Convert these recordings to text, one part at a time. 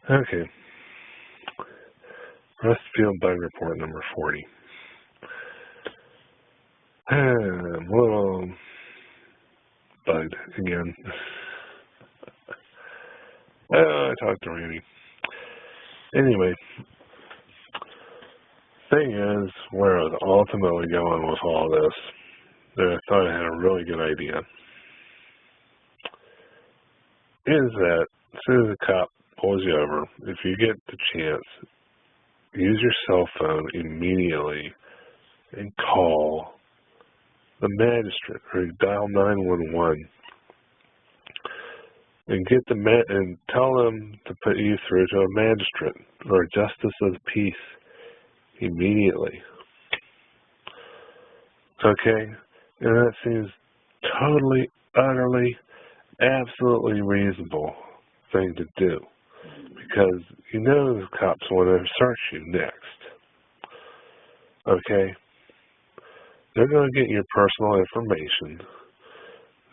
Okay. Arrestafield bug report number 40. I'm a little bugged again. I talked to Randy. Anyway, thing is, where I was ultimately going with all this, that I thought I had a really good idea, is that as soon as a cop pulls you over, if you get the chance, use your cell phone immediately and call the magistrate or dial 911 and get and tell them to put you through to a magistrate or a justice of the peace immediately. Okay? And that seems totally, utterly, absolutely reasonable thing to do, because you know the cops want to search you next. Okay? They're going to get your personal information.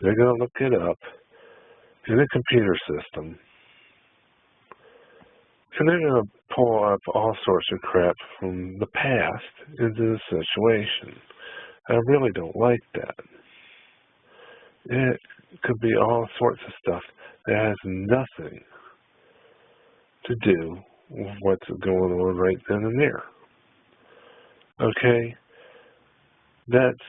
They're going to look it up in a computer system. And they're going to pull up all sorts of crap from the past into the situation. I really don't like that. It could be all sorts of stuff that has nothing to do with what's going on right then and there. Okay? That's,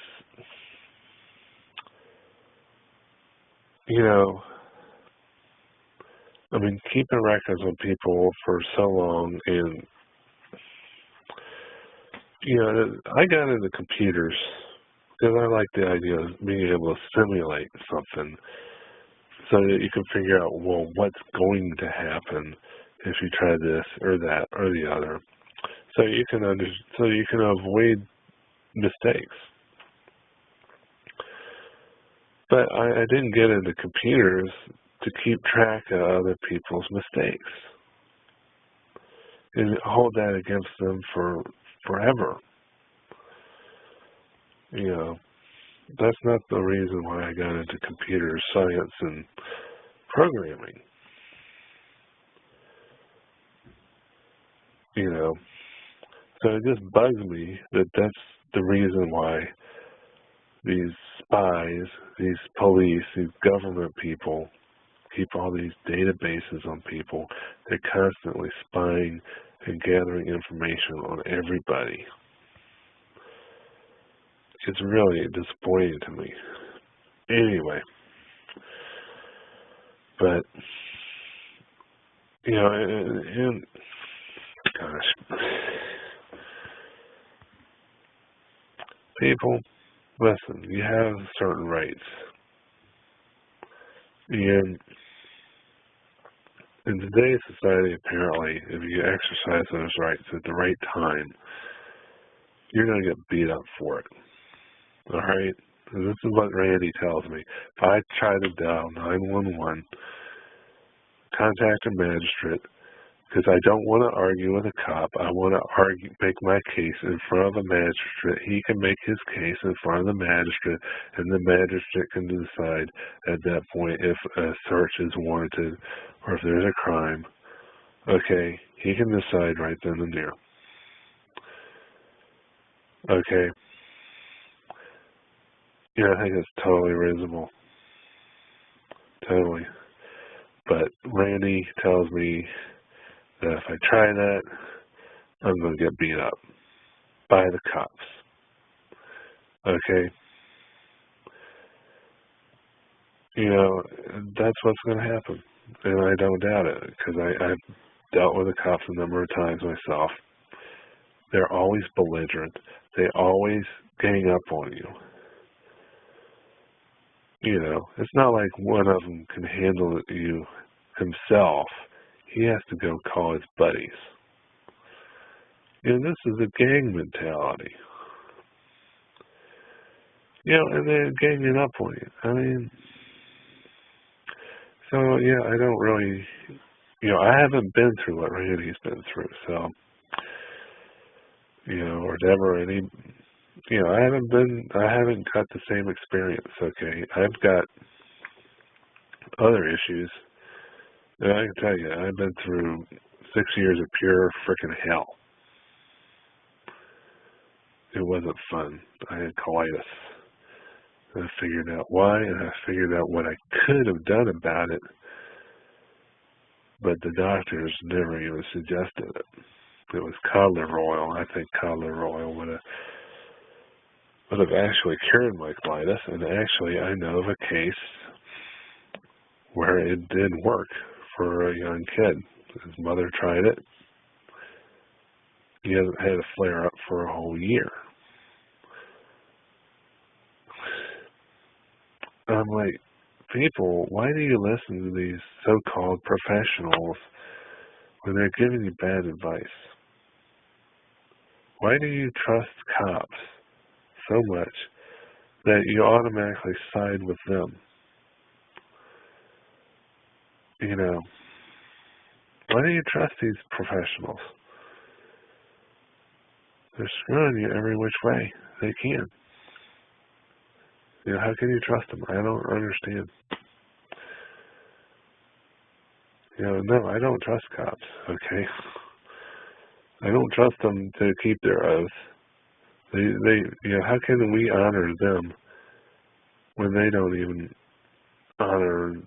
keeping records of people for so long, and, I got into computers because I like the idea of being able to simulate something so that you can figure out, well, what's going to happen if you try this or that or the other, so you can avoid mistakes. But I didn't get into computers to keep track of other people's mistakes and hold that against them for forever. That's not the reason why I got into computer science and programming. So it just bugs me that that's the reason why these spies, these police, these government people keep all these databases on people. They're constantly spying and gathering information on everybody. It's really disappointing to me. Anyway, but, and gosh, people, listen, you have certain rights. And in today's society, apparently, if you exercise those rights at the right time, you're going to get beat up for it. All right? And this is what Randy tells me. If I try to dial 911, contact a magistrate, because I don't want to argue with a cop. I want to make my case in front of a magistrate. He can make his case in front of the magistrate, and the magistrate can decide at that point if a search is warranted or if there's a crime. Okay, he can decide right then and there. Okay. I think it's totally reasonable. Totally. But Randy tells me that if I try that, I'm going to get beat up by the cops. Okay? That's what's going to happen. And I don't doubt it, because I've dealt with the cops a number of times myself. They're always belligerent. They always gang up on you. It's not like one of them can handle you himself. He has to go call his buddies. This is a gang mentality. And they're ganging up on you. I don't really, I haven't been through what Randy's been through, so, or never any, I haven't got the same experience, okay? I've got other issues. And I can tell you, I've been through 6 years of pure freaking hell. It wasn't fun. I had colitis. And I figured out why, and I figured out what I could have done about it, but the doctors never even suggested it. It was cod liver oil. I think cod liver oil would have actually cured my colitis, and actually I know of a case where it did work for a young kid. His mother tried it. He hasn't had a flare-up for a whole year. I'm like, people, why do you listen to these so-called professionals when they're giving you bad advice? Why do you trust cops so much that you automatically side with them? You know, why do you trust these professionals? They're screwing you every which way they can. You know, how can you trust them? I don't understand. You know, no, I don't trust cops, okay? I don't trust them to keep their oath. You know, how can we honor them when they don't even honor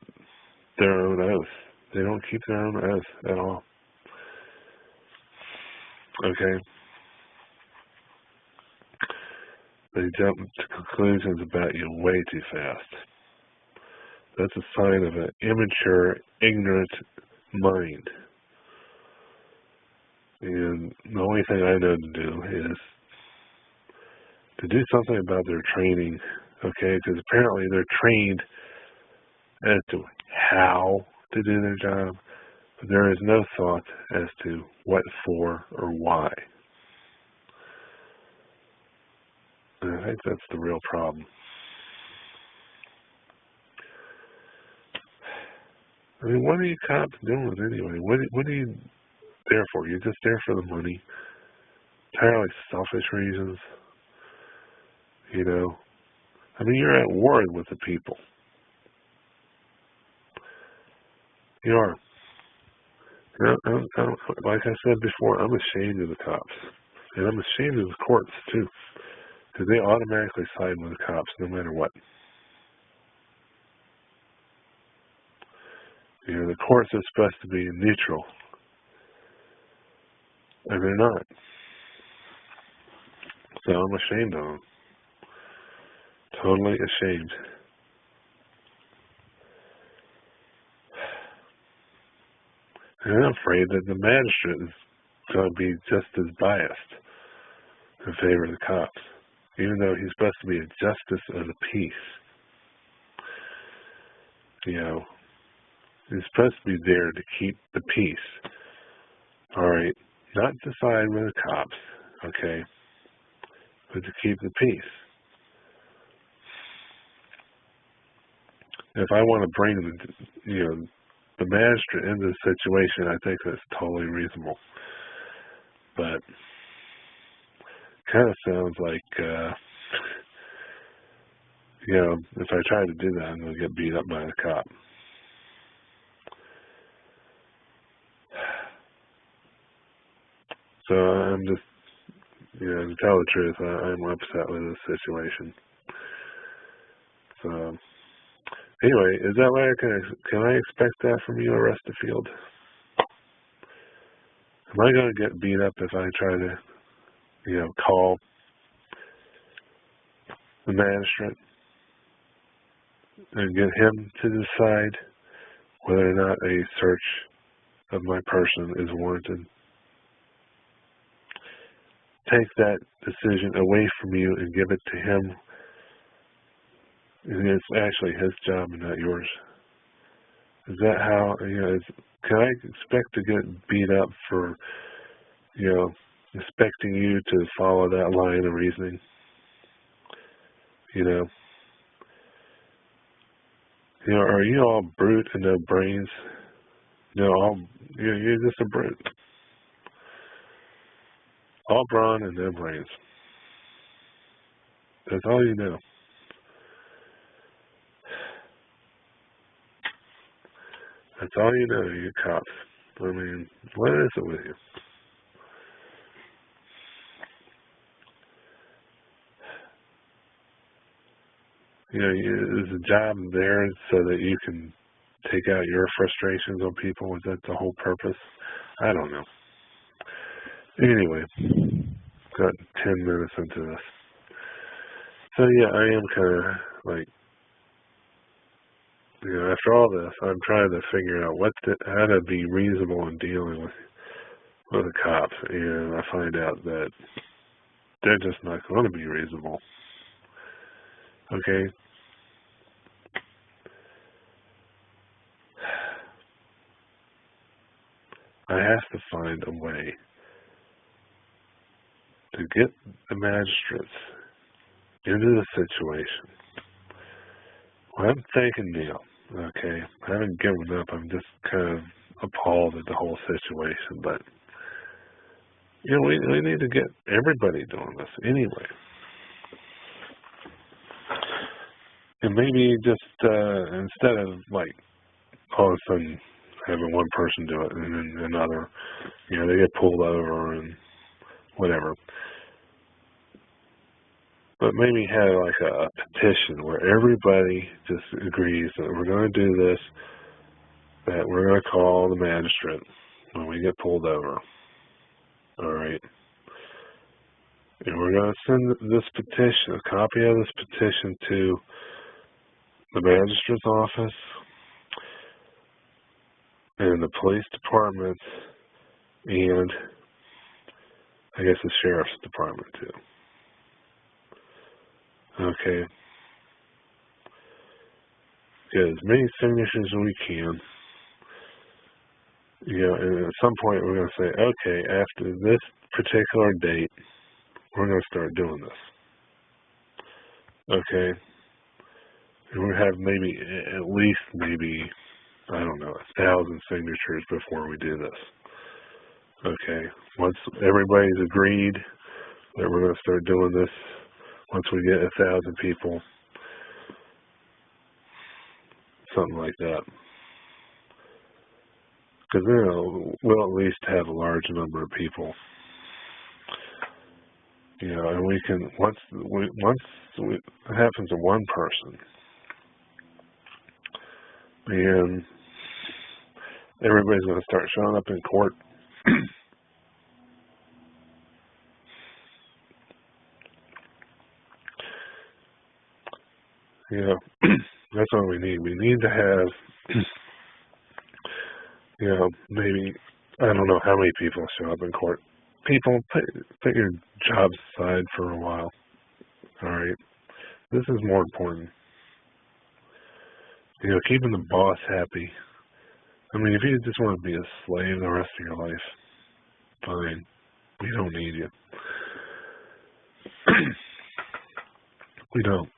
their own oath? They don't keep their own oath at all. Okay? They jump to conclusions about you way too fast. That's a sign of an immature, ignorant mind. And the only thing I know to do is to do something about their training, okay? Because apparently they're trained as to how to do their job, but there is no thought as to what for or why. And I think that's the real problem. I mean, what are you cops doing anyway? What are you there for? You're just there for the money. Entirely selfish reasons. You know? I mean, you're at war with the people. You are. You know, like I said before, I'm ashamed of the cops. And I'm ashamed of the courts, too. Because they automatically side with the cops no matter what. You know, the courts are supposed to be neutral. And they're not. So I'm ashamed of them. Totally ashamed. And I'm afraid that the magistrate is going to be just as biased in favor of the cops. Even though he's supposed to be a justice of the peace. You know, he's supposed to be there to keep the peace. All right, not to side with the cops, okay, but to keep the peace. If I want to bring the magistrate into the situation, I think that's totally reasonable. But kind of sounds like, if I try to do that, I'm going to get beat up by the cop. So I'm just, to tell the truth, I'm upset with this situation. So anyway, is that right? Can I expect that from you, arrestafield? Am I going to get beat up if I try to, call the magistrate and get him to decide whether or not a search of my person is warranted? Take that decision away from you and give it to him. And it's actually his job and not yours. Is that how, can I expect to get beat up for, expecting you to follow that line of reasoning? Are you all brute and no brains? You're just a brute. All brawn and no brains. That's all you know. That's all you know, you cops. I mean, what is it with you? You know, is the job there so that you can take out your frustrations on people? Is that the whole purpose? I don't know. Anyway, got 10 minutes into this. So yeah, I am kind of like, you know, after all this, I'm trying to figure out how to be reasonable in dealing with the cops, and I find out that they're just not going to be reasonable. Okay? I have to find a way to get the magistrates into the situation. Well, I'm thinking Neil, okay? I haven't given up. I'm just kind of appalled at the whole situation, but you know, we need to get everybody doing this anyway. And maybe just instead of like all of a sudden having one person do it and then another, you know, they get pulled over and whatever. But maybe have like a petition where everybody just agrees that we're going to do this, that we're going to call the magistrate when we get pulled over. All right. And we're going to send this petition, a copy of this petition to the magistrate's office and the police department and I guess the sheriff's department too. Okay. Get as many signatures as we can. You know, and at some point we're going to say, okay, after this particular date, we're going to start doing this. Okay. And we have maybe, at least maybe, I don't know, 1,000 signatures before we do this. Okay. Once everybody's agreed that we're going to start doing this, once we get 1,000 people, something like that. Because then we'll at least have a large number of people. You know, and we can, once it happens to one person, and everybody's going to start showing up in court. You know, that's what we need. We need to have, you know, maybe, I don't know how many people show up in court. People, put your jobs aside for a while. All right? This is more important. You know, keeping the boss happy. I mean, if you just want to be a slave the rest of your life, fine. We don't need you. We don't.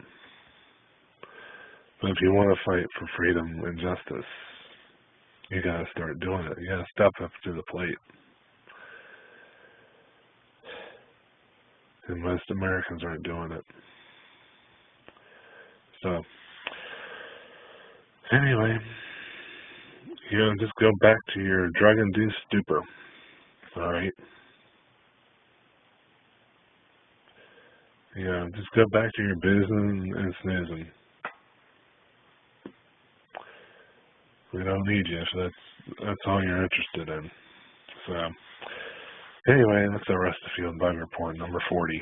But if you want to fight for freedom and justice, you got to start doing it. You got to step up to the plate. And most Americans aren't doing it. So, anyway, you know, just go back to your drug-induced stupor. All right? You know, just go back to your boozing and snoozing. We don't need you, so that's all you're interested in. So, anyway, that's Arrestafield Bug Report number 40.